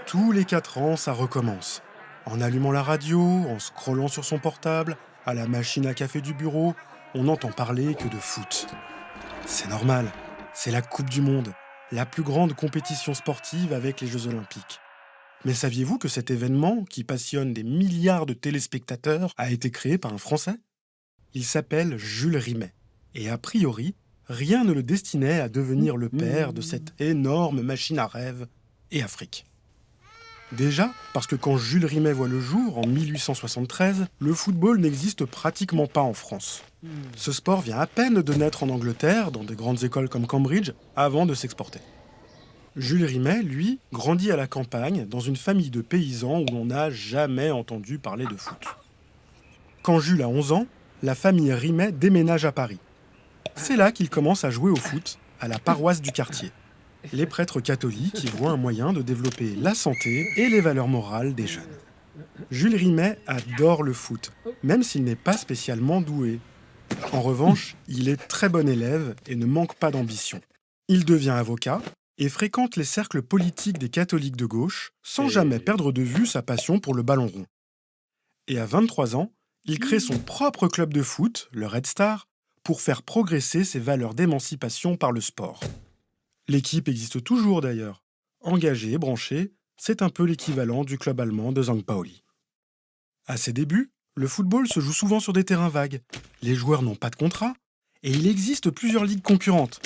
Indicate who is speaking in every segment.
Speaker 1: Tous les 4 ans, ça recommence. En allumant la radio, en scrollant sur son portable, à la machine à café du bureau, on n'entend parler que de foot. C'est normal, c'est la Coupe du Monde, la plus grande compétition sportive avec les Jeux Olympiques. Mais saviez-vous que cet événement, qui passionne des milliards de téléspectateurs, a été créé par un Français? Il s'appelle Jules Rimet. Et a priori, rien ne le destinait à devenir le père de cette énorme machine à rêve et Afrique. Déjà, parce que quand Jules Rimet voit le jour, en 1873, le football n'existe pratiquement pas en France. Ce sport vient à peine de naître en Angleterre, dans des grandes écoles comme Cambridge, avant de s'exporter. Jules Rimet, lui, grandit à la campagne, dans une famille de paysans où l'on n'a jamais entendu parler de foot. Quand Jules a 11 ans, la famille Rimet déménage à Paris. C'est là qu'il commence à jouer au foot, à la paroisse du quartier. Les prêtres catholiques y voient un moyen de développer la santé et les valeurs morales des jeunes. Jules Rimet adore le foot, même s'il n'est pas spécialement doué. En revanche, il est très bon élève et ne manque pas d'ambition. Il devient avocat et fréquente les cercles politiques des catholiques de gauche, sans jamais perdre de vue sa passion pour le ballon rond. Et à 23 ans, il crée son propre club de foot, le Red Star, pour faire progresser ses valeurs d'émancipation par le sport. L'équipe existe toujours d'ailleurs. Engagée, branchée, c'est un peu l'équivalent du club allemand de St. Pauli. À ses débuts, le football se joue souvent sur des terrains vagues. Les joueurs n'ont pas de contrat et il existe plusieurs ligues concurrentes.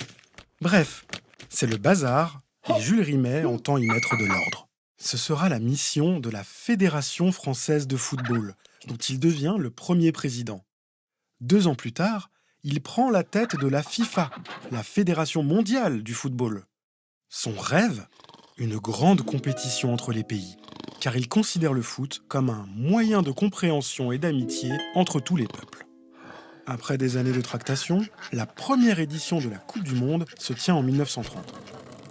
Speaker 1: Bref, c'est le bazar et Jules Rimet entend y mettre de l'ordre. Ce sera la mission de la Fédération française de football, dont il devient le premier président. 2 ans plus tard, il prend la tête de la FIFA, la Fédération mondiale du football. Son rêve? Une grande compétition entre les pays, car il considère le foot comme un moyen de compréhension et d'amitié entre tous les peuples. Après des années de tractation, la première édition de la Coupe du Monde se tient en 1930.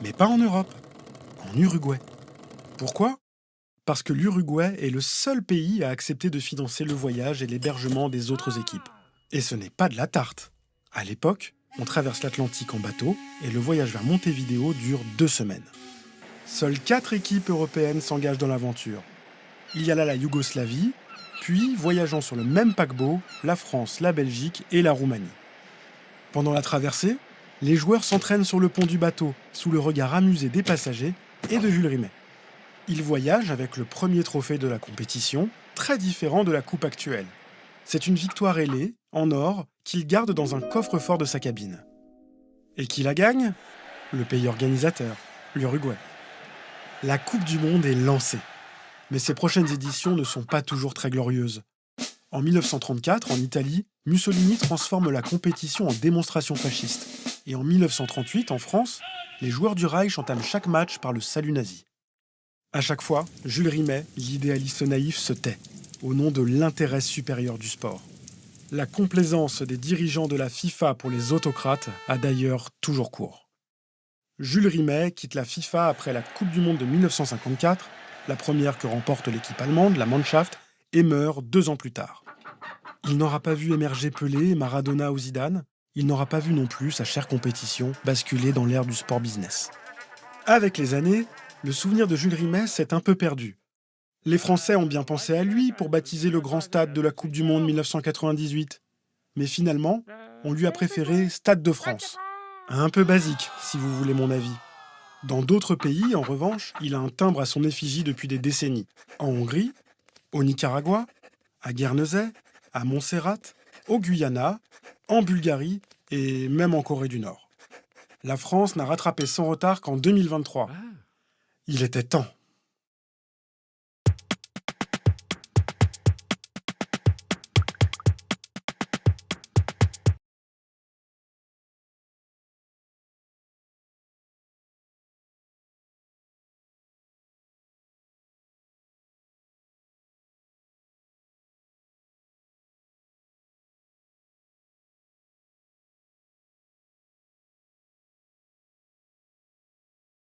Speaker 1: Mais pas en Europe, en Uruguay. Pourquoi? Parce que l'Uruguay est le seul pays à accepter de financer le voyage et l'hébergement des autres équipes. Et ce n'est pas de la tarte. À l'époque, on traverse l'Atlantique en bateau et le voyage vers Montevideo dure 2 semaines. Seules 4 équipes européennes s'engagent dans l'aventure. Il y a là la Yougoslavie, puis, voyageant sur le même paquebot, la France, la Belgique et la Roumanie. Pendant la traversée, les joueurs s'entraînent sur le pont du bateau, sous le regard amusé des passagers et de Jules Rimet. Ils voyagent avec le premier trophée de la compétition, très différent de la coupe actuelle. C'est une victoire ailée, en or, qu'il garde dans un coffre-fort de sa cabine. Et qui la gagne? Le pays organisateur, l'Uruguay. La Coupe du Monde est lancée. Mais ses prochaines éditions ne sont pas toujours très glorieuses. En 1934, en Italie, Mussolini transforme la compétition en démonstration fasciste. Et en 1938, en France, les joueurs du Reich entament chaque match par le salut nazi. À chaque fois, Jules Rimet, l'idéaliste naïf, se tait, au nom de l'intérêt supérieur du sport. La complaisance des dirigeants de la FIFA pour les autocrates a d'ailleurs toujours cours. Jules Rimet quitte la FIFA après la Coupe du Monde de 1954, la première que remporte l'équipe allemande, la Mannschaft, et meurt 2 ans plus tard. Il n'aura pas vu émerger Pelé, Maradona ou Zidane, il n'aura pas vu non plus sa chère compétition basculer dans l'ère du sport business. Avec les années, le souvenir de Jules Rimet s'est un peu perdu. Les Français ont bien pensé à lui pour baptiser le grand stade de la Coupe du Monde 1998. Mais finalement, on lui a préféré Stade de France. Un peu basique, si vous voulez mon avis. Dans d'autres pays, en revanche, il a un timbre à son effigie depuis des décennies. En Hongrie, au Nicaragua, à Guernesey, à Montserrat, au Guyana, en Bulgarie et même en Corée du Nord. La France n'a rattrapé son retard qu'en 2023. Il était temps.